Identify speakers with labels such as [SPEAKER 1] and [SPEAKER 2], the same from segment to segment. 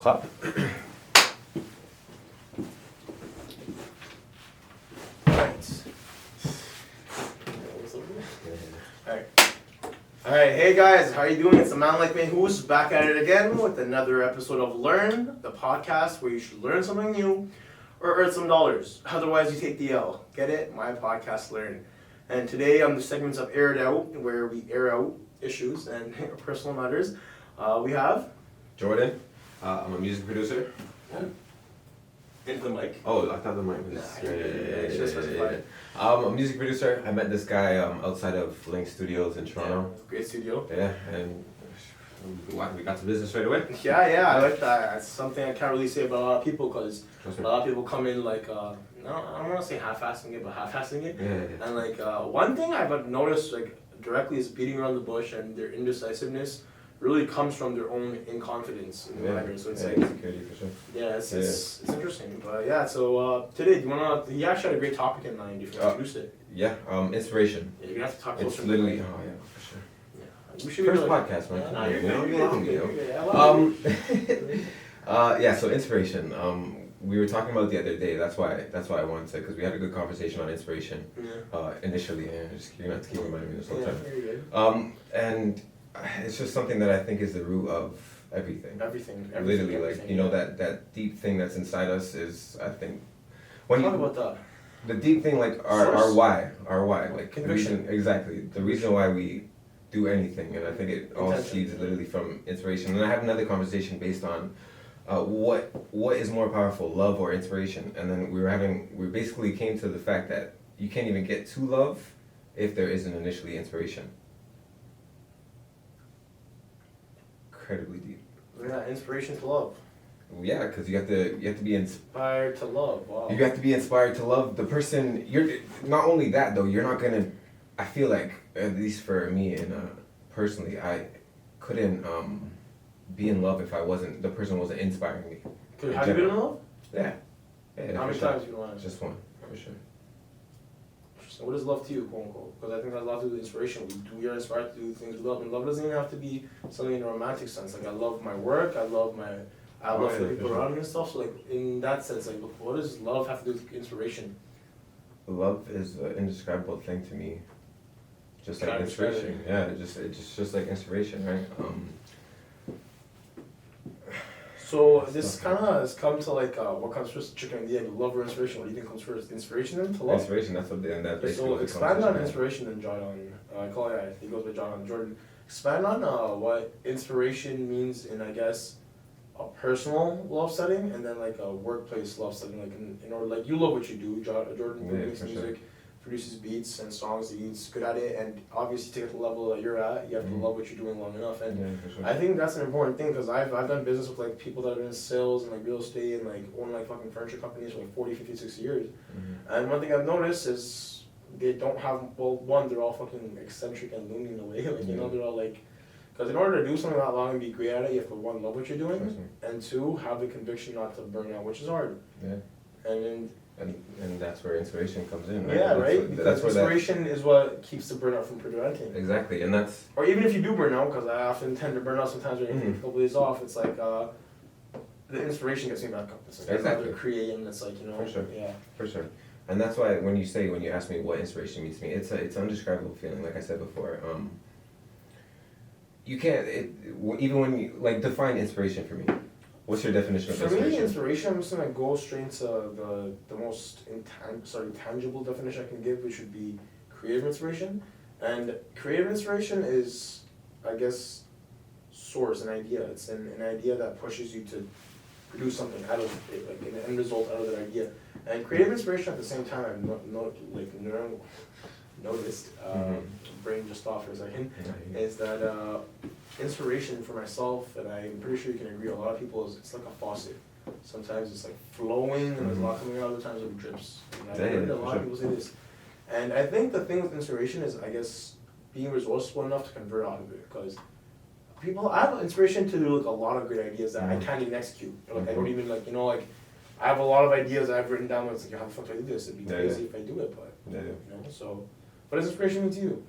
[SPEAKER 1] Clap.
[SPEAKER 2] Alright, hey guys, how you doing? It's a man like Mayhoose back at it again with another episode of Learn, the podcast where you should learn something new or earn some dollars. Otherwise, you take the L. Get it? My podcast, Learn. And today on the segments of Air It Out, where we air out issues and personal matters, we have
[SPEAKER 1] Jordan. I'm a music producer.
[SPEAKER 2] into the mic.
[SPEAKER 1] Oh, I thought the mic was.
[SPEAKER 2] Yeah.
[SPEAKER 1] I'm a music producer. I met this guy outside of Link Studios in Toronto.
[SPEAKER 2] Yeah, great studio.
[SPEAKER 1] Yeah, and we got to business right away.
[SPEAKER 2] Yeah, I like that. That's something I can't really say about a lot of people because
[SPEAKER 1] Trust
[SPEAKER 2] a
[SPEAKER 1] me.
[SPEAKER 2] lot of people come in like, no, I don't want to say half-assing it, but half-assing it.
[SPEAKER 1] Yeah.
[SPEAKER 2] And like one thing I've noticed like directly is beating around the bush and their indecisiveness really comes from their own inconfidence in the matter. So it's like,
[SPEAKER 1] insecurity for sure.
[SPEAKER 2] yeah, it's interesting. But yeah, so today, you actually had a great topic in mind if you introduced it.
[SPEAKER 1] Yeah, inspiration.
[SPEAKER 2] Yeah, you're gonna have to talk
[SPEAKER 1] It's
[SPEAKER 2] closer.
[SPEAKER 1] literally, oh yeah, for sure.
[SPEAKER 2] Yeah. We should
[SPEAKER 1] First
[SPEAKER 2] be like,
[SPEAKER 1] podcast, man.
[SPEAKER 2] Yeah, no, you're
[SPEAKER 1] You know,
[SPEAKER 2] good,
[SPEAKER 1] you
[SPEAKER 2] you're
[SPEAKER 1] allow me,
[SPEAKER 2] good,
[SPEAKER 1] yo.
[SPEAKER 2] you're good. Yeah, I love you.
[SPEAKER 1] Yeah, so inspiration. We were talking about it the other day. That's why I wanted to, because we had a good conversation on inspiration.
[SPEAKER 2] Yeah.
[SPEAKER 1] Initially, and you're gonna have to keep reminding me this whole time.
[SPEAKER 2] Very good.
[SPEAKER 1] And it's just something that I think is the root of everything.
[SPEAKER 2] Everything.
[SPEAKER 1] Literally,
[SPEAKER 2] everything,
[SPEAKER 1] like, you know, that deep thing that's inside us is, I think, when
[SPEAKER 2] Talk
[SPEAKER 1] you,
[SPEAKER 2] about that.
[SPEAKER 1] the deep thing, like our
[SPEAKER 2] Source.
[SPEAKER 1] why, like the
[SPEAKER 2] Conviction.
[SPEAKER 1] reason, exactly, the reason why we do anything, and I think it all
[SPEAKER 2] Intention.
[SPEAKER 1] seeds literally from inspiration. And I had another conversation based on what is more powerful, love or inspiration, and then we basically came to the fact that you can't even get to love if there isn't initially inspiration. Incredibly deep.
[SPEAKER 2] Yeah, inspiration to love.
[SPEAKER 1] Yeah, because you have to be
[SPEAKER 2] Inspired to love. Wow.
[SPEAKER 1] you have to be inspired to love the person. You're not only that though. You're not gonna. I feel like, at least for me and personally, I couldn't be in love if the person wasn't inspiring me.
[SPEAKER 2] Have you been in love?
[SPEAKER 1] Yeah.
[SPEAKER 2] How many times you want?
[SPEAKER 1] Just one, for sure.
[SPEAKER 2] So what is love to you, quote unquote? Because I think that's a lot to do with inspiration. We are inspired to do things we love, and love doesn't even have to be something in a romantic sense. Like I love my work, I love the people around me and stuff. So like in that sense, like what does love have to do with inspiration?
[SPEAKER 1] Love is an indescribable thing to me. Just like
[SPEAKER 2] Can't describe
[SPEAKER 1] inspiration. Yeah, it's just like inspiration, right?
[SPEAKER 2] So this kind of has come to like what comes first, chicken and the egg, love or inspiration? What do you think comes first, inspiration then to love?
[SPEAKER 1] Inspiration. That's what. And that basically.
[SPEAKER 2] So
[SPEAKER 1] what the
[SPEAKER 2] expand on
[SPEAKER 1] conversation is.
[SPEAKER 2] inspiration then, Jahxdon. I call it. He goes by Jahxdon. Jordan. Expand on what inspiration means in, I guess, a personal love setting and then like a workplace love setting. Like in order, like you love what you do. Jordan
[SPEAKER 1] Yeah,
[SPEAKER 2] makes
[SPEAKER 1] for sure.
[SPEAKER 2] music, produces beats and songs. He's good at it, and obviously to get to the level that you're at, you have to love what you're doing long enough. And
[SPEAKER 1] Yeah, for sure.
[SPEAKER 2] I think that's an important thing because I've done business with like people that are in sales and like real estate and like own like fucking furniture companies for like 40, 50, 60 years.
[SPEAKER 1] Mhm.
[SPEAKER 2] And one thing I've noticed is they don't have, well, one, they're all fucking eccentric and loony in a way. Like, you know, they're all like, because in order to do something that long and be great at it, you have to, one, love what you're doing,
[SPEAKER 1] Trust me.
[SPEAKER 2] and two, have the conviction not to burn out, which is hard.
[SPEAKER 1] Yeah.
[SPEAKER 2] And then,
[SPEAKER 1] And that's where inspiration comes in, right?
[SPEAKER 2] yeah,
[SPEAKER 1] That's
[SPEAKER 2] right?
[SPEAKER 1] what-
[SPEAKER 2] Because
[SPEAKER 1] that's where that,
[SPEAKER 2] inspiration is what keeps the burnout from preventing.
[SPEAKER 1] exactly, and that's
[SPEAKER 2] Or even if you do burn out, because I often tend to burn out sometimes when I take a couple days off, it's like, the inspiration gets me back up. It's like,
[SPEAKER 1] Exactly.
[SPEAKER 2] I create, and it's like, you know,
[SPEAKER 1] For sure.
[SPEAKER 2] yeah.
[SPEAKER 1] for sure. And that's why when you ask me what inspiration means to me, it's an indescribable feeling. Like I said before, you can't even when you like define inspiration for me. What's your definition of
[SPEAKER 2] For
[SPEAKER 1] inspiration?
[SPEAKER 2] me, inspiration, I'm just gonna go straight to the most tangible definition I can give, which would be creative inspiration. And creative inspiration is, I guess, source, an idea. It's an idea that pushes you to produce something out of it, like an end result out of that idea. And creative inspiration at the same time, I've noticed, brain just off for a second, is that inspiration for myself, and I'm pretty sure you can agree, a lot of people, is it's like a faucet. Sometimes it's like flowing, and there's a lot coming out, other times it drips. And I've heard a lot of people say this. And I think the thing with inspiration is, I guess, being resourceful enough to convert out of it, because I have inspiration to do like a lot of great ideas that I can't even execute. Like I don't even like, you know, like I have a lot of ideas I've written down. Where it's like, how the fuck do I do this? It'd be crazy if I do it, but you know. So, what does inspiration mean to you?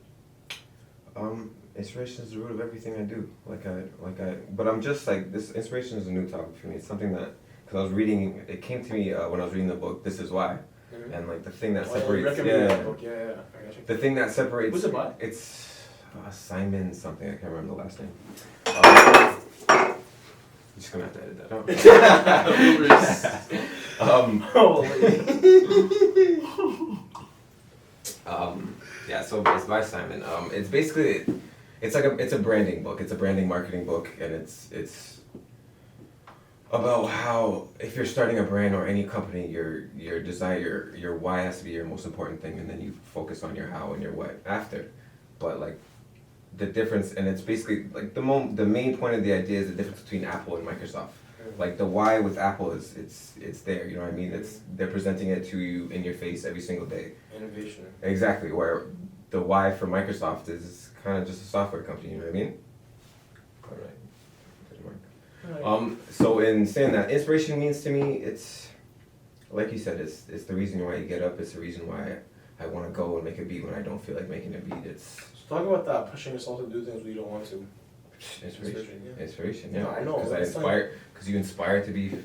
[SPEAKER 1] Inspiration is the root of everything I do. But I'm just like, this inspiration is a new topic for me. It's something that, because I was reading, it came to me when I was reading the book, This Is Why. Mm-hmm. And like the thing that separates,
[SPEAKER 2] that book. Yeah. I got you.
[SPEAKER 1] The thing that separates.
[SPEAKER 2] Who's it by?
[SPEAKER 1] It's Simon something, I can't remember the last name. I'm just gonna have to edit that out. Yeah, so it's by Simon. It's basically, it's a branding book. It's a branding marketing book, and it's about how if you're starting a brand or any company, your desire, your why has to be your most important thing, and then you focus on your how and your what after. But like the difference, and it's basically like the main point of the idea is the difference between Apple and Microsoft. Like the why with Apple is it's there, you know what I mean? They're presenting it to you in your face every single day.
[SPEAKER 2] Innovation.
[SPEAKER 1] Exactly. Where the why for Microsoft is kind of just a software company, you know what I mean? All right. So in saying that, inspiration means to me, it's like you said, it's the reason why you get up. It's the reason why I want to go and make a beat when I don't feel like making a beat. It's
[SPEAKER 2] so talk about that, pushing yourself to do things when you don't want to.
[SPEAKER 1] Inspiration, yeah.
[SPEAKER 2] No, I know.
[SPEAKER 1] Because you inspire to be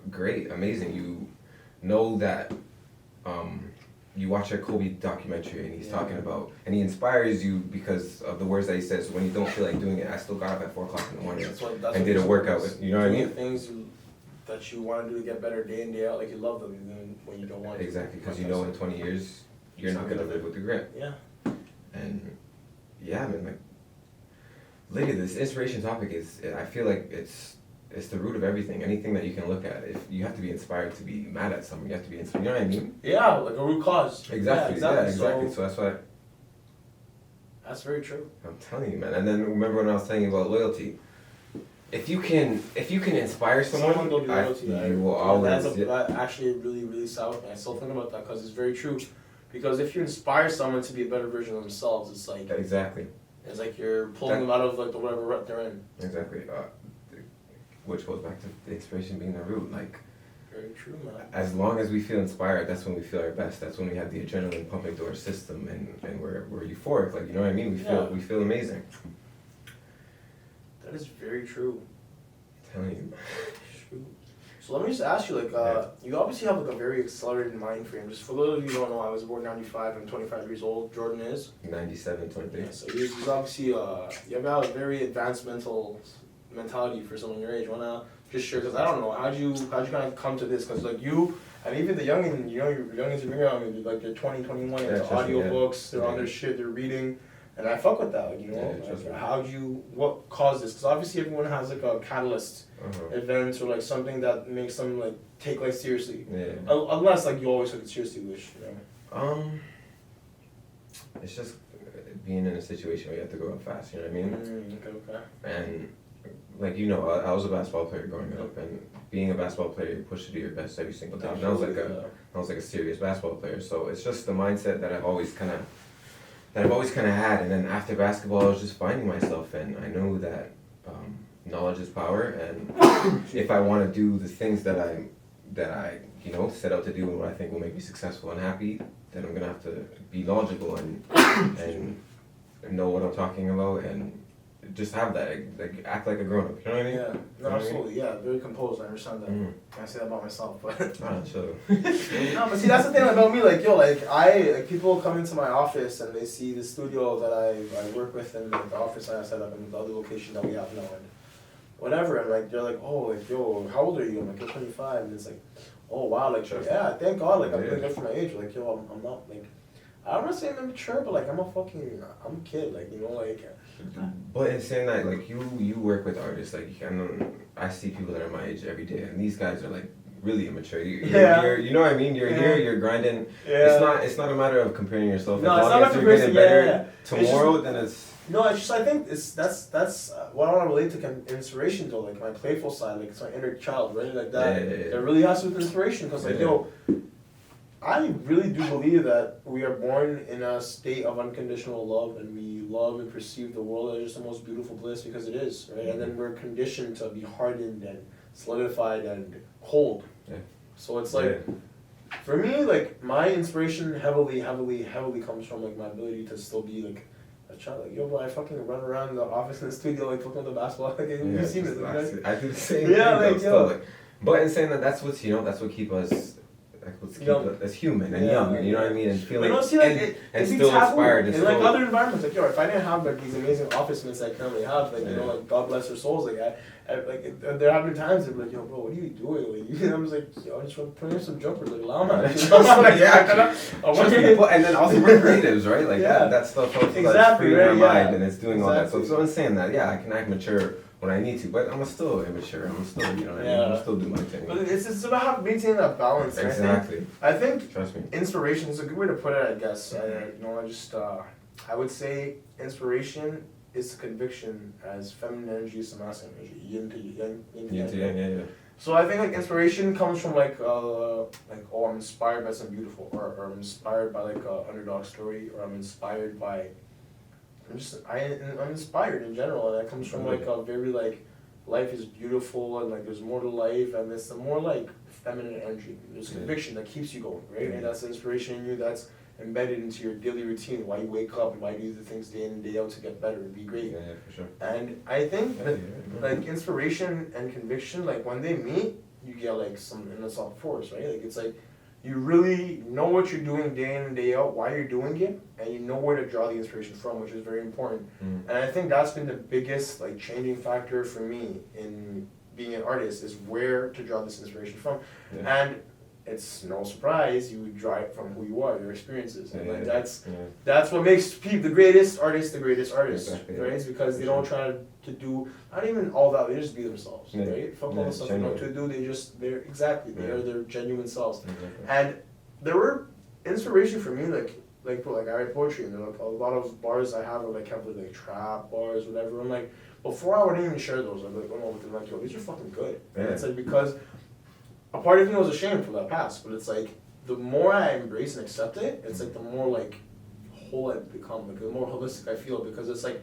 [SPEAKER 1] great, amazing. You know that you watch a Kobe documentary and he's talking about, and he inspires you because of the words that he says. When you don't feel like doing it, I still got up at 4 o'clock in the morning and did a workout. You know what I mean?
[SPEAKER 2] Things that you want to do to get better day in, day out, like you love them, even when you don't want to.
[SPEAKER 1] Exactly, because you know in 20 years, you're not going to live with regret.
[SPEAKER 2] Yeah.
[SPEAKER 1] And yeah, man, like, literally, this inspiration topic is, I feel like it's the root of everything. Anything that you can look at. If you have to be inspired to be mad at someone, you have to be inspired. You know what I mean?
[SPEAKER 2] Yeah, like a root cause.
[SPEAKER 1] Exactly. Yeah, exactly. So that's why.
[SPEAKER 2] That's very true.
[SPEAKER 1] I'm telling you, man. And then remember when I was telling you about loyalty. If you can inspire someone
[SPEAKER 2] will be loyalty.
[SPEAKER 1] You will always.
[SPEAKER 2] That's actually really, really sour. I still think about that because it's very true. Because if you inspire someone to be a better version of themselves, it's like
[SPEAKER 1] exactly.
[SPEAKER 2] It's like you're pulling them out of like the whatever rut they're in.
[SPEAKER 1] Exactly. Which goes back to the inspiration being the root. Like,
[SPEAKER 2] very true, man.
[SPEAKER 1] As long as we feel inspired, that's when we feel our best. That's when we have the adrenaline pumping through our system, and we're euphoric. Like, you know what I mean? We feel amazing.
[SPEAKER 2] That is very true.
[SPEAKER 1] I'm telling you.
[SPEAKER 2] True. So let me just ask you, like, you obviously have like a very accelerated mind frame. Just for those of you who don't know, I was born in '95. I'm 25 years old. Jordan is
[SPEAKER 1] 97, 23.
[SPEAKER 2] Yeah, so he's obviously you have a very advanced mentality for someone your age. Wanna just share? Because I don't know, how'd you kind of come to this? Because like you, and even the youngins, your youngins are bigger on me. Like they're 20, 21, they're audiobooks, they're on their shit, they're reading. And I fuck with that, like, you know, what caused this? Because obviously everyone has like a catalyst event or like something that makes them like take life seriously.
[SPEAKER 1] Yeah.
[SPEAKER 2] Unless like you always took it seriously, which, you know.
[SPEAKER 1] It's just being in a situation where you have to grow up fast, you know what I mean?
[SPEAKER 2] Okay.
[SPEAKER 1] And like, you know, I was a basketball player growing up, and being a basketball player, you're pushed to do your best every single day. And I was like a serious basketball player, so it's just the mindset that I've always kind of had. And then after basketball, I was just finding myself, and I know that knowledge is power, and if I want to do the things that I you know set out to do and what I think will make me successful and happy, then I'm gonna have to be knowledgeable and know what I'm talking about, and just have that, like act like a grown up. You know what I mean?
[SPEAKER 2] Yeah, no, absolutely. Yeah, very composed. I understand that. I say that about myself, but
[SPEAKER 1] so.
[SPEAKER 2] No, but see, that's the thing about me. Like, yo, like people come into my office and they see the studio that I work with and like, the office I set up and the other location that we have now and whatever. And like they're like, oh, like yo, how old are you? I'm like, you're 25, and it's like, oh wow, like yeah, thank God, like I'm doing good for my age. Like yo, I'm not like. I don't want to say I'm immature, but like I'm a kid, like, you know, like.
[SPEAKER 1] But in saying that, like you work with artists, like I see people that are my age every day, and these guys are like really immature. You're you know what I mean? You're here, you're grinding. Yeah. It's not a matter of comparing yourself.
[SPEAKER 2] No,
[SPEAKER 1] as long as you're getting better tomorrow, then it's.
[SPEAKER 2] No, it's just I think that's what I want to relate to inspiration though, like my playful side, like it's my inner child, right? Like that. It really has to do with inspiration, because like yo. I really do believe that we are born in a state of unconditional love, and we love and perceive the world as just the most beautiful place because it is, right? And then we're conditioned to be hardened and solidified and cold. Yeah. So it's like, for me, like my inspiration heavily comes from like my ability to still be like a I try like, yo, bro, I fucking run around the office and the studio like looking at the basketball. Like, you see me, like,
[SPEAKER 1] I do the same
[SPEAKER 2] yeah,
[SPEAKER 1] thing.
[SPEAKER 2] like,
[SPEAKER 1] Still,
[SPEAKER 2] yo.
[SPEAKER 1] like, but in saying that, that's what's that's what keep us. Like, let's keep us human and young, you know what I mean, and feeling and still inspired and
[SPEAKER 2] like other environments. Like, yo, if I didn't have like these amazing office mates I currently have, like you know, like God bless their souls, like like there have been times they're like, yo, bro, what are you doing? Like, you know, I'm just like, yo, I just want to put in some jumpers, like, allow me.
[SPEAKER 1] And then also we're creatives, right? Like that stuff also that's freeing our mind and it's doing all that. So I'm saying that, I can act mature when I need to, but I'm still immature. I'm still, you know what I mean? I'm still doing my thing.
[SPEAKER 2] But it's about maintaining that balance.
[SPEAKER 1] Exactly.
[SPEAKER 2] I think
[SPEAKER 1] trust me.
[SPEAKER 2] Inspiration is a good way to put it, I guess. I would say inspiration is conviction as feminine energy is masculine energy. Yin to yang.
[SPEAKER 1] Yeah.
[SPEAKER 2] So I think like inspiration comes from like oh, I'm inspired by something beautiful, or I'm inspired by like a underdog story, or I'm inspired by I'm inspired in general, and that comes from like a very like life is beautiful and like there's more to life, and it's a more like feminine energy. There's conviction that keeps you going, right? And that's inspiration in you that's embedded into your daily routine. Why you wake up and why you do the things day in and day out to get better and be great.
[SPEAKER 1] Yeah, for sure.
[SPEAKER 2] And I think like inspiration and conviction, like when they meet, you get like some innocent force, right? Like it's like you really know what you're doing day in and day out, why you're doing it, and you know where to draw the inspiration from, which is very important. And I think that's been the biggest like changing factor for me in being an artist, is where to draw this inspiration from. And it's no surprise you draw it from who you are, your experiences, and like that's what makes the greatest artists the greatest artists, right? It's because they don't try to do not even all that, they just be themselves, right? Fuck all the stuff they know to do, they're they are their genuine selves. And there were inspiration for me, like I write poetry, and there are like a lot of bars I have are like heavily like trap bars, whatever. I'm like, before I wouldn't even share those, I'd be like, oh no, I'm like, yo, these are fucking good. And it's like because a part of me was ashamed for that past, but it's like the more I embrace and accept it, it's like the more like whole I become, like the more holistic I feel, because it's like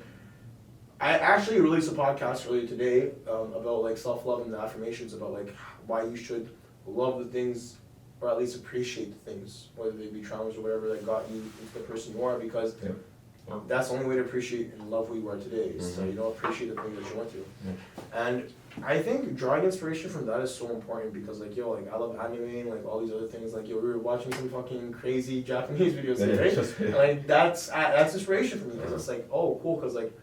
[SPEAKER 2] I actually released a podcast earlier today about like self-love and the affirmations about like why you should love the things, or at least appreciate the things, whether they be traumas or whatever that got you into the person you are, because that's the only way to appreciate and love who you are today, so you don't appreciate the things that you went through. And I think drawing inspiration from that is so important, because like yo, like I love anime, like all these other things, like yo, we were watching some fucking crazy Japanese videos, right? And, like that's inspiration for me, because it's like, oh cool, because like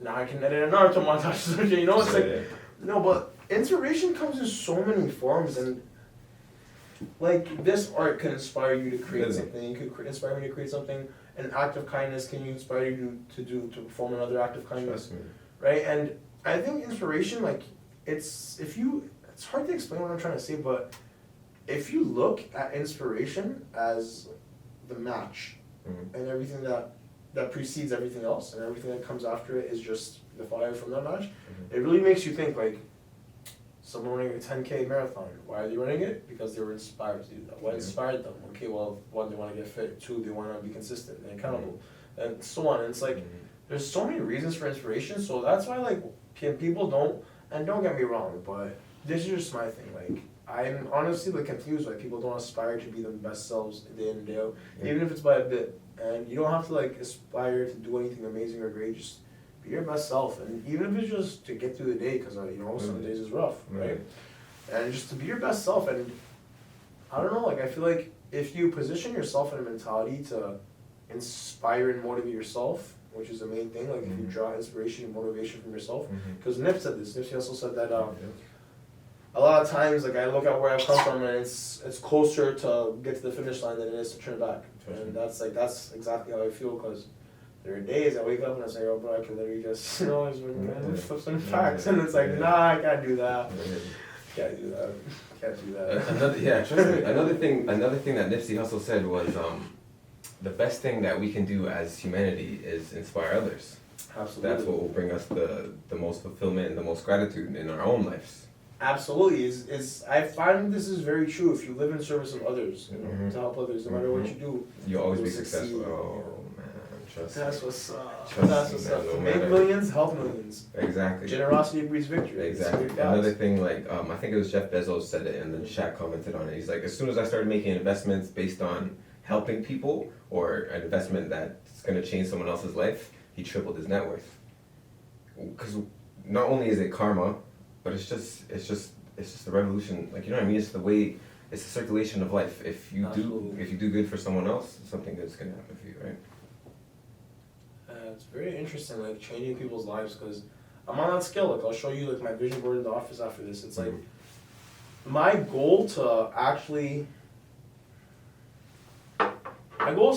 [SPEAKER 2] now I can edit a Naruto montage, you know, it's like no, but inspiration comes in so many forms, and like this art can inspire you to create something. You could inspire me to create something. An act of kindness can inspire you to perform another act of kindness, right? And I think inspiration, like it's hard to explain what I'm trying to say, but if you look at inspiration as the match, and everything that precedes everything else, and everything that comes after it is just the fire from that match, it really makes you think like, someone running a 10K marathon, why are they running it? Because they were inspired to do that. What inspired them? Okay, well, one, they want to get fit. Two, they want to be consistent and accountable, and so on. And it's like, there's so many reasons for inspiration, so that's why like people don't get me wrong, but this is just my thing. Like, I'm honestly like confused why people don't aspire to be their best selves day in and day out, even if it's by a bit. And you don't have to like aspire to do anything amazing or great, just be your best self, and even if it's just to get through the day, because you know some days is rough, right? And just to be your best self, and I don't know, like I feel like if you position yourself in a mentality to inspire and motivate yourself, which is the main thing, like if you draw inspiration and motivation from yourself, because Nip said this. Nipsey also said that a lot of times, like I look at where I've come from, and it's closer to get to the finish line than it is to turn back, and that's exactly how I feel, because there are days I wake up and I say, oh bro, I can literally just, just flip some facts, and it's like, nah, I can't do that. Can't do that.
[SPEAKER 1] Another thing that Nipsey Hussle said was, the best thing that we can do as humanity is inspire others.
[SPEAKER 2] Absolutely.
[SPEAKER 1] That's what will bring us the most fulfillment and the most gratitude in our own lives.
[SPEAKER 2] Absolutely. I find this is very true. If you live in service of others, to help others, no matter what you do,
[SPEAKER 1] you'll always be successful. Oh man, trust me.
[SPEAKER 2] That's what's up.
[SPEAKER 1] Trust me, man,
[SPEAKER 2] To make millions, help millions.
[SPEAKER 1] Exactly.
[SPEAKER 2] Generosity breeds victory.
[SPEAKER 1] Exactly. Another thing, like I think it was Jeff Bezos said it, and then Shaq commented on it. He's like, as soon as I started making investments based on helping people, or an investment that's going to change someone else's life, he tripled his net worth. Because not only is it karma, but it's just the revolution. Like, you know what I mean? It's the way, it's the circulation of life. If you do good for someone else, something good's gonna happen for you, right?
[SPEAKER 2] It's very interesting, like changing people's lives, because I'm on that scale. Like, I'll show you like my vision board in the office after this. It's like my goal is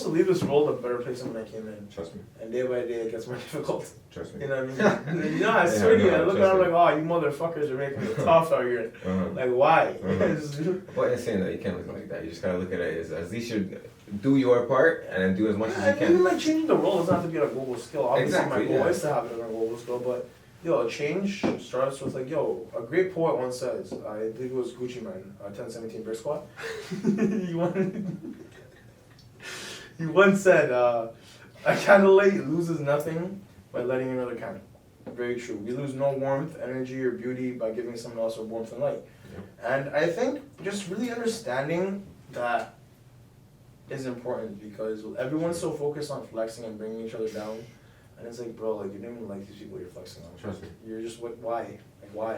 [SPEAKER 2] to leave this world a better place than when I came in.
[SPEAKER 1] Trust me.
[SPEAKER 2] And day by day it gets more difficult.
[SPEAKER 1] Trust me.
[SPEAKER 2] You know what I mean? No, I swear to you, I look at it, I'm like, oh, you motherfuckers are making it tough out here. Like, why?
[SPEAKER 1] Well, it's saying that you can't look like that. You just gotta look at it as least you do your part and then do as much as you can.
[SPEAKER 2] Even like changing the world doesn't have to be on a global scale. Obviously,
[SPEAKER 1] Exactly,
[SPEAKER 2] my goal is to have it on a global scale, but a change starts with like, a great poet once says, I think it was Gucci Mane, 1017 Brick Squad. He once said, a candlelight loses nothing by lighting another candle. Very true. We lose no warmth, energy, or beauty by giving someone else a warmth and light. Yeah. And I think just really understanding that is important, because everyone's so focused on flexing and bringing each other down. And it's like, bro, like, you don't even like these people you're flexing on.
[SPEAKER 1] Trust me.
[SPEAKER 2] You're just, why? Like, why?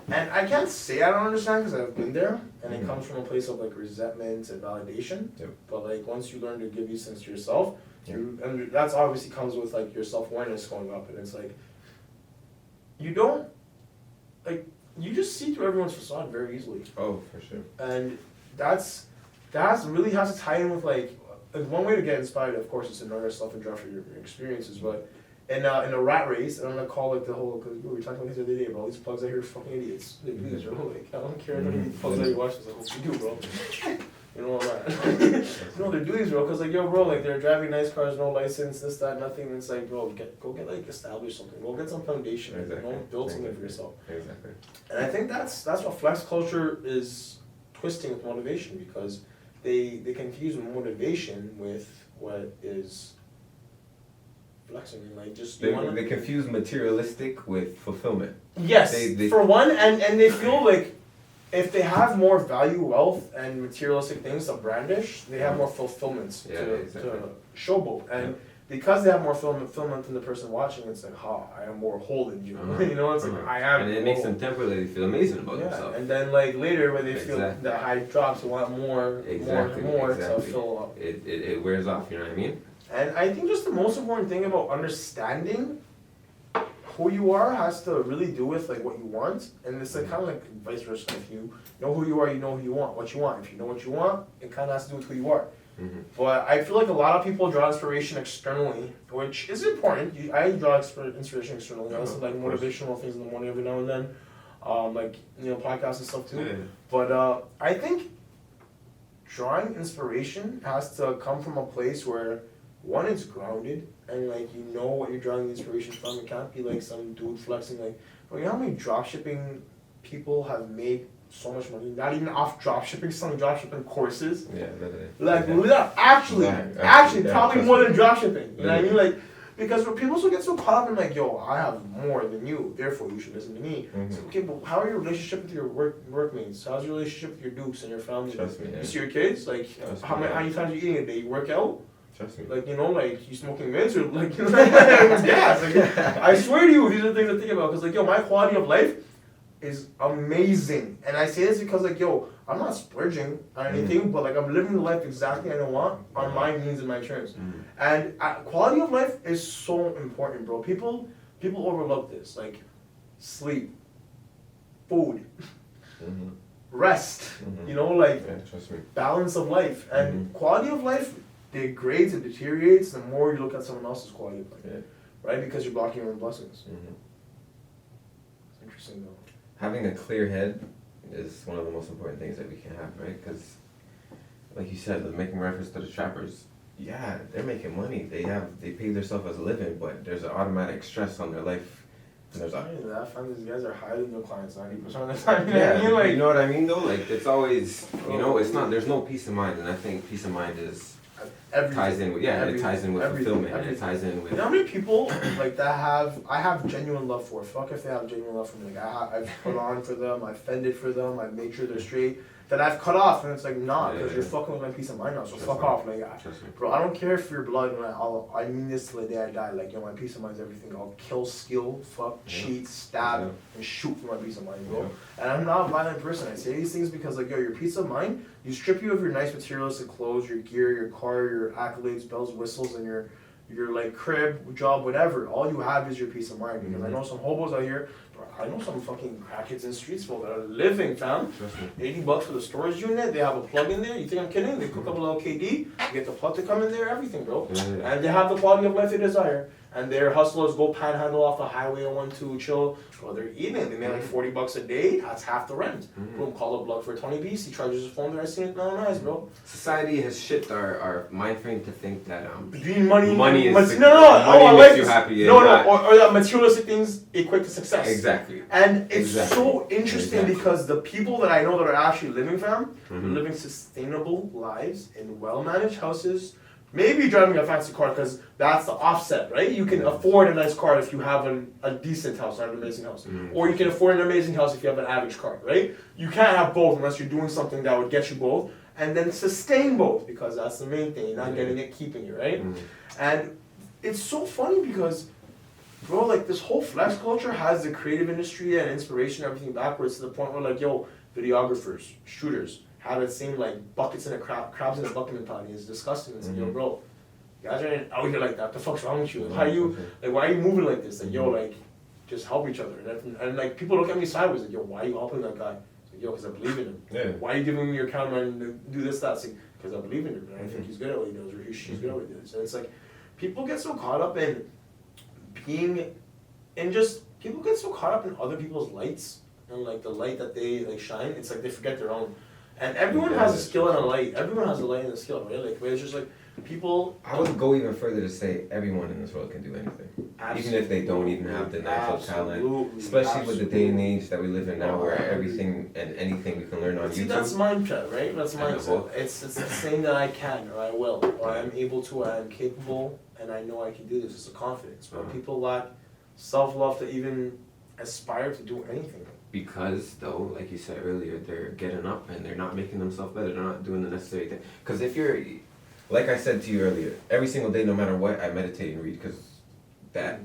[SPEAKER 2] And I can't say I don't understand, because I've been there, and it comes from a place of like resentment and validation.
[SPEAKER 1] Yep.
[SPEAKER 2] But like once you learn to give these things to yourself,
[SPEAKER 1] yep.
[SPEAKER 2] And that's obviously comes with like your self-awareness going up, and it's like you don't like you just see through everyone's facade very easily.
[SPEAKER 1] Oh, for sure. And
[SPEAKER 2] that's really has to tie in with like one way to get inspired. Of course, is to know yourself and draw for your experiences, but. In a rat race, and I'm gonna call it the whole, because we were talking about this the other day, bro, all these plugs I hear are fucking idiots. They do this, bro. Like, I don't care if any plugs that you watch this, I hope you do, bro. You know what I'm at. No, they do these, bro, because like, yo, bro, like, they're driving nice cars, no license, this, that, nothing, and it's like, bro, go get like, establish something, go get some foundation,
[SPEAKER 1] exactly.
[SPEAKER 2] You know, build something for yourself.
[SPEAKER 1] Exactly. And
[SPEAKER 2] I think that's what flex culture is twisting with motivation, because they confuse motivation with what is flexing, like just
[SPEAKER 1] they confuse materialistic with fulfillment.
[SPEAKER 2] Yes, they for one, and they feel like if they have more value, wealth, and materialistic things to brandish, they have more fulfillments to showboat, and because they have more fulfillment than the person watching, it's like, I am more whole than you. You know, it's like I am.
[SPEAKER 1] And it makes them temporarily feel amazing about themselves.
[SPEAKER 2] And then like later when they feel the high drops, they want more, more to fill up.
[SPEAKER 1] It wears off. You know what I mean?
[SPEAKER 2] And I think just the most important thing about understanding who you are has to really do with like what you want, and it's like kind of like vice versa. If you know who you are, you know who you want, what you want. If you know what you want, it kind of has to do with who you are. But I feel like a lot of people draw inspiration externally, which is important. I draw inspiration externally. I listen to like motivational things in the morning every now and then, like podcasts and stuff too. Yeah. But I think drawing inspiration has to come from a place where one, it's grounded, and like you know what you're drawing the inspiration from. It can't be like some dude flexing like, bro, you know how many dropshipping people have made so much money, not even off dropshipping, selling dropshipping courses.
[SPEAKER 1] Yeah, literally.
[SPEAKER 2] Like actually, probably more than dropshipping. You know what I mean? Like, because people still get so caught up in like, yo, I have more than you, therefore you should listen to me. So, okay, but how are your relationship with your workmates? How's your relationship with your dukes and your family?
[SPEAKER 1] Trust me,
[SPEAKER 2] you see your kids? Like, how many times are you eating a day? You work out?
[SPEAKER 1] Trust me.
[SPEAKER 2] Like, like, you smoking mints or like, gas. Like, I swear to you, these are the things I think about. Because, like, yo, my quality of life is amazing. And I say this because, like, yo, I'm not splurging on anything, but, like, I'm living the life exactly I want on my means and my terms. And quality of life is so important, bro. People overlook this. Like, sleep, food, rest, like,
[SPEAKER 1] trust me.
[SPEAKER 2] balance of life. And quality of life degrades and deteriorates the more you look at someone else's quality of life, right? Because you're blocking your own blessings. It's interesting though.
[SPEAKER 1] Having a clear head is one of the most important things that we can have, right? Because, like you said, making reference to the trappers, yeah, they're making money. They pay themselves as a living, but there's an automatic stress on their life. And there's
[SPEAKER 2] I find these guys are hiding their clients 90% of the time.
[SPEAKER 1] Yeah, you know what I mean though? Like it's always, it's not. There's no peace of mind, and I think peace of mind is.
[SPEAKER 2] everything.
[SPEAKER 1] Ties in with it ties in with fulfillment. And it ties in with.
[SPEAKER 2] You know how many people like that I have genuine love for? Fuck if they have genuine love for me. Like I've put on for them, I've fended for them, I've made sure they're straight. That I've cut off, and it's like nah, because you're fucking with my peace of mind now. So fuck off, like bro. I don't care if you're blood, and I mean this till the day I die. Like yo, my peace of mind is everything. I'll kill, steal, fuck, cheat, stab, and shoot for my peace of mind, bro. And I'm not a violent person. I say these things because like yo, your peace of mind. You strip you of your nice materialistic clothes, your gear, your car, your accolades, bells, whistles, and your like crib, job, whatever. All you have is your peace of mind. Because I know some hobos out here. I know some fucking crackheads in the streets, bro, that are living, fam. $80 for the storage unit. They have a plug in there. You think I'm kidding? They cook up a little KD. Get the plug to come in there. Everything, bro. And they have the quality of life they desire. And their hustlers go panhandle off the highway and want to chill. Well, they're eating. They make like $40 a day. That's half the rent. Boom, call up Blood for 20 B's. He charges his phone there. I seen it. No, nice, bro.
[SPEAKER 1] Society has shifted our mind frame to think that
[SPEAKER 2] between money is
[SPEAKER 1] money
[SPEAKER 2] makes
[SPEAKER 1] you happy.
[SPEAKER 2] Or that materialistic things equate to success.
[SPEAKER 1] Exactly.
[SPEAKER 2] And it's so interesting because the people that I know that are actually living, fam, living sustainable lives in well-managed houses. Maybe driving a fancy car because that's the offset, right? You can afford a nice car if you have a decent house, not an amazing house. Or you can afford an amazing house if you have an average car, right? You can't have both unless you're doing something that would get you both and then sustain both because that's the main thing. You're not getting it, keeping it, right? And it's so funny because, bro, like this whole flex culture has the creative industry and inspiration and everything backwards to the point where like, yo, videographers, shooters, have it seem like buckets in a crabs in a bucket mentality is disgusting. It's like, yo, bro, you guys are out here like that. The fuck's wrong with you? Like, why are you moving like this? Like, yo, like, just help each other. And like, people look at me sideways. Like, yo, why are you helping that guy? Like, yo, because I believe in him. Yeah. Why are you giving me your camera and do this, that? It's like, because I believe in him. And I think he's good at what he does, or she's good at what he does. And it's like, people get so caught up in people get so caught up in other people's lights and like the light that they like shine. It's like they forget their own. And everyone has a skill and a light. Everyone has a light and a skill, right? Like, it's just like people.
[SPEAKER 1] I would go even further to say everyone in this world can do anything, even if they don't even have the natural talent. Especially with the day and age that we live in now, where everything and anything we can learn on YouTube.
[SPEAKER 2] See, that's mindset, right? That's mindset. It's saying that I can, or I will, or I'm able to, or I'm capable, and I know I can do this. It's a confidence. But people lack self-love to even aspire to do anything.
[SPEAKER 1] Because though, like you said earlier, they're getting up and they're not making themselves better. They're not doing the necessary thing. Because if you're, like I said to you earlier, every single day, no matter what, I meditate and read. Because that,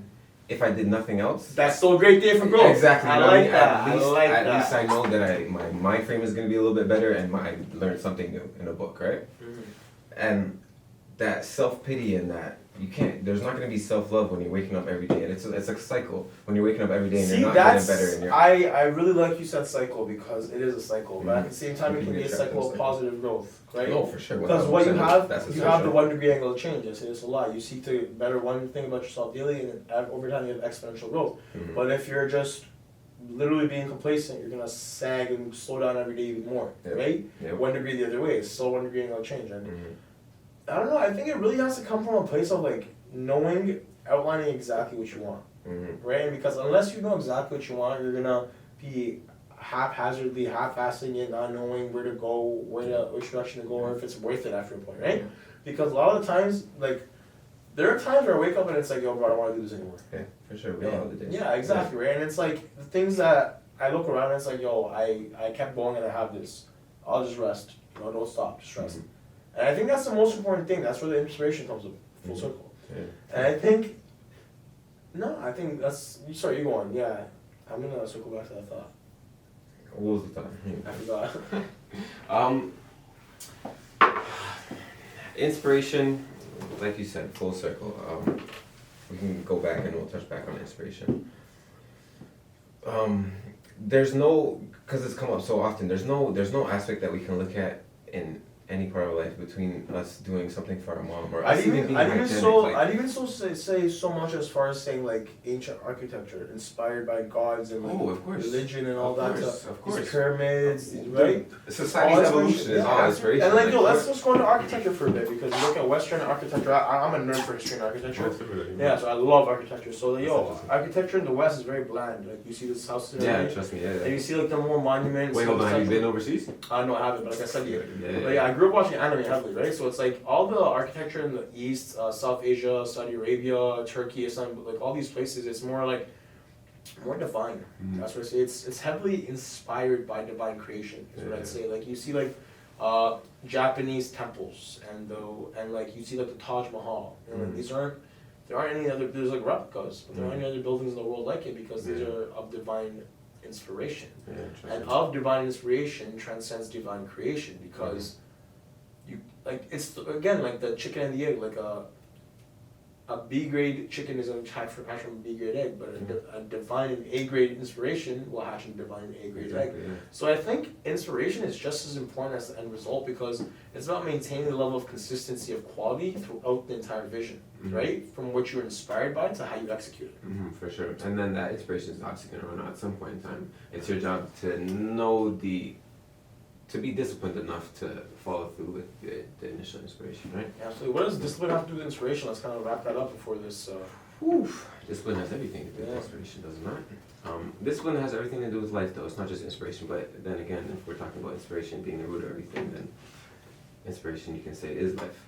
[SPEAKER 1] if I did nothing else,
[SPEAKER 2] that's still a great day for growth.
[SPEAKER 1] Exactly.
[SPEAKER 2] I like that.
[SPEAKER 1] At least I know that my mind frame is going to be a little bit better, and I learned something new in a book, right? And that self-pity and that. You can't. There's not going to be self-love when you're waking up every day, and it's a cycle. When you're waking up every day and you're not getting better. And
[SPEAKER 2] I really like you said cycle because it is a cycle, but at the same time it can be a cycle of positive growth, right?
[SPEAKER 1] Oh, for sure.
[SPEAKER 2] Because what you have the 1 degree angle of change. I say this a lot. You seek to better one thing about yourself daily, and over time you have exponential growth. But if you're just literally being complacent, you're gonna sag and slow down every day even more, right? 1 degree the other way. It's still 1 degree angle of change, and I don't know, I think it really has to come from a place of like knowing, outlining exactly what you want, right? And because unless you know exactly what you want, you're gonna be haphazardly, half-assing it, not knowing where to go, which direction to go, or if it's worth it after a point, right? Because a lot of the times, like, there are times where I wake up and it's like, yo, bro, I don't want to do this anymore.
[SPEAKER 1] Yeah, for sure, we all have the days.
[SPEAKER 2] Yeah, exactly, right? And it's like, the things that I look around and it's like, yo, I kept going and I have this. I'll just rest. No, don't stop, just rest. And I think that's the most important thing. That's where the inspiration comes up, full circle. And I think that's, sorry, you go on. Yeah, I'm going to circle back to that thought.
[SPEAKER 1] What was the thought?
[SPEAKER 2] I forgot.
[SPEAKER 1] Inspiration, like you said, full circle. We can go back and we'll touch back on inspiration. There's no, because it's come up so often, there's no aspect that we can look at in any part of life between us doing something for our mom or us even being hygienic.
[SPEAKER 2] I'd even say so much as far as saying like ancient architecture inspired by gods and like religion and all that stuff.
[SPEAKER 1] Of course.
[SPEAKER 2] These pyramids, right?
[SPEAKER 1] Society's evolution is all inspiration.
[SPEAKER 2] And like, yo, let's just go into architecture for a bit because you look at Western architecture. I'm a nerd for history and architecture. Yeah, so I love architecture. So like, yo, architecture in the West is very bland. Like you see this house.
[SPEAKER 1] Yeah, trust me. Yeah.
[SPEAKER 2] And you see like the more monuments.
[SPEAKER 1] Wait, hold on. Have you been overseas?
[SPEAKER 2] No, I haven't. But like I said, but yeah, I grew grew up watching anime heavily, right? So it's like all the architecture in the East, South Asia, Saudi Arabia, Turkey, Istanbul, like all these places, it's more like more divine. That's what I say. It's heavily inspired by divine creation. Is what I'd say. Like you see like Japanese temples and like you see like the Taj Mahal. You know, like there aren't any other. There's like replicas, but there aren't any other buildings in the world like it because these are of divine inspiration. And of divine inspiration transcends divine creation because you like it's again like the chicken and the egg. Like a B grade chicken is going to hatch from a B grade egg, but a divine and A grade inspiration will hatch a divine and A grade egg.
[SPEAKER 1] Yeah.
[SPEAKER 2] So I think inspiration is just as important as the end result because it's about maintaining the level of consistency of quality throughout the entire vision, right? From what you're inspired by to how you execute it.
[SPEAKER 1] For sure. And then that inspiration is obviously going to run out at some point in time. It's your job to know to be disciplined enough to follow through with the initial inspiration, right?
[SPEAKER 2] Absolutely. What does discipline have to do with inspiration? Let's kind of wrap that up before this.
[SPEAKER 1] Discipline has everything to do with inspiration, does it not? Discipline has everything to do with life, though. It's not just inspiration, but then again, if we're talking about inspiration being the root of everything, then inspiration, you can say, is life.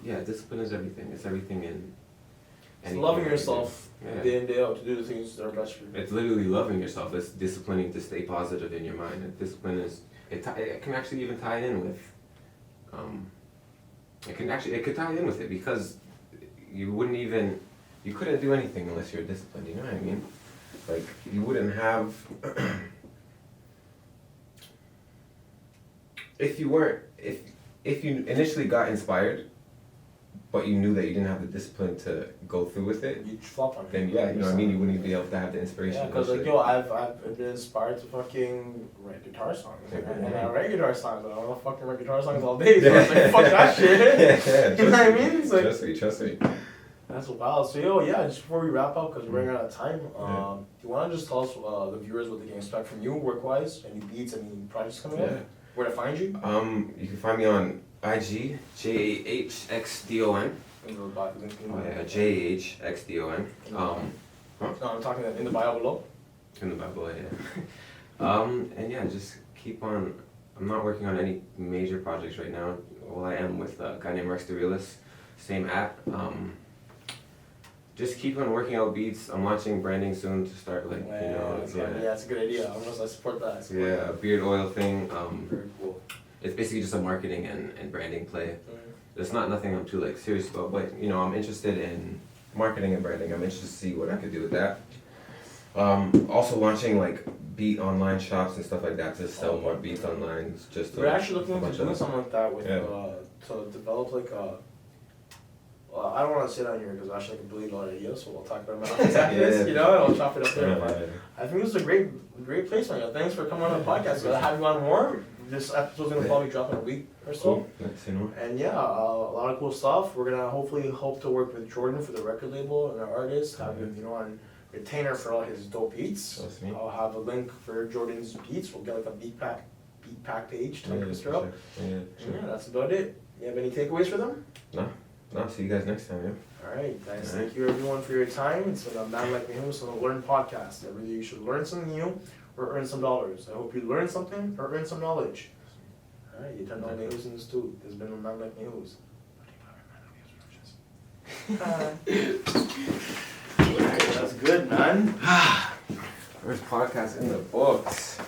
[SPEAKER 1] Yeah, discipline is everything. It's everything in...
[SPEAKER 2] It's loving yourself day in, day out to do the things that are best for you.
[SPEAKER 1] It's literally loving yourself. It's disciplining to stay positive in your mind. And discipline is... It can actually even tie in with... It could tie in with it because you couldn't do anything unless you're disciplined, you know what I mean? Like, you wouldn't have... if you initially got inspired, but you knew that you didn't have the discipline to go through with it,
[SPEAKER 2] you'd flop on it.
[SPEAKER 1] Then yeah, you know what I mean? You wouldn't be able to have the inspiration.
[SPEAKER 2] Yeah, because like, yo, I've been inspired to fucking write guitar songs. And I write guitar songs, I don't want to fucking write guitar songs all day, so I was like, fuck that shit. You know what I mean? It's like,
[SPEAKER 1] trust me.
[SPEAKER 2] That's wild. So yo, yeah, just before we wrap up, because we're running out of time, you want to just tell us the viewers what they can expect from you work-wise? Any beats, any projects coming up? Where to find you?
[SPEAKER 1] You can find me on IG, Jahxdon. Jahxdon.
[SPEAKER 2] No, I'm talking in the bio below.
[SPEAKER 1] In the Bible, yeah. And yeah, just keep on. I'm not working on any major projects right now. Well, I am with a guy named Rex the Realist, same app. Just keep on working out beats. I'm launching branding soon to start like,
[SPEAKER 2] that's a good idea. I support that.
[SPEAKER 1] A beard oil thing.
[SPEAKER 2] Very cool.
[SPEAKER 1] It's basically just a marketing and branding play. It's not nothing I'm too like serious about, but I'm interested in marketing and branding. I'm interested to see what I could do with that. Also launching like beat online shops and stuff like that to sell more beats online.
[SPEAKER 2] We're actually looking into doing something like that with to develop like a. I don't want to sit on here because actually I can delete a lot of ideas, so we'll talk about it after this, and I'll chop it up there. But I think this is a great placement. Thanks for coming on the podcast. I'll have you on more. This episode's gonna probably drop in a week or so.
[SPEAKER 1] Cool.
[SPEAKER 2] And yeah, a lot of cool stuff. We're gonna hope to work with Jordan for the record label and our artist. Have him, on retainer for all his dope beats. I'll have a link for Jordan's beats. We'll get like a beat pack page to make this up. Yeah, that's about it. You have any takeaways for them?
[SPEAKER 1] No, see you guys next time, yeah.
[SPEAKER 2] Alright, guys, thank you everyone for your time. It's been a Man Like Mayhoose on the Learn Podcast. Every day you should learn something new or earn some dollars. I hope you learn something or earn some knowledge. Alright, you turn on Mayhoose in this too. There's been a Man Like Mayhoose. Alright, that's good, man.
[SPEAKER 1] First podcast in the books.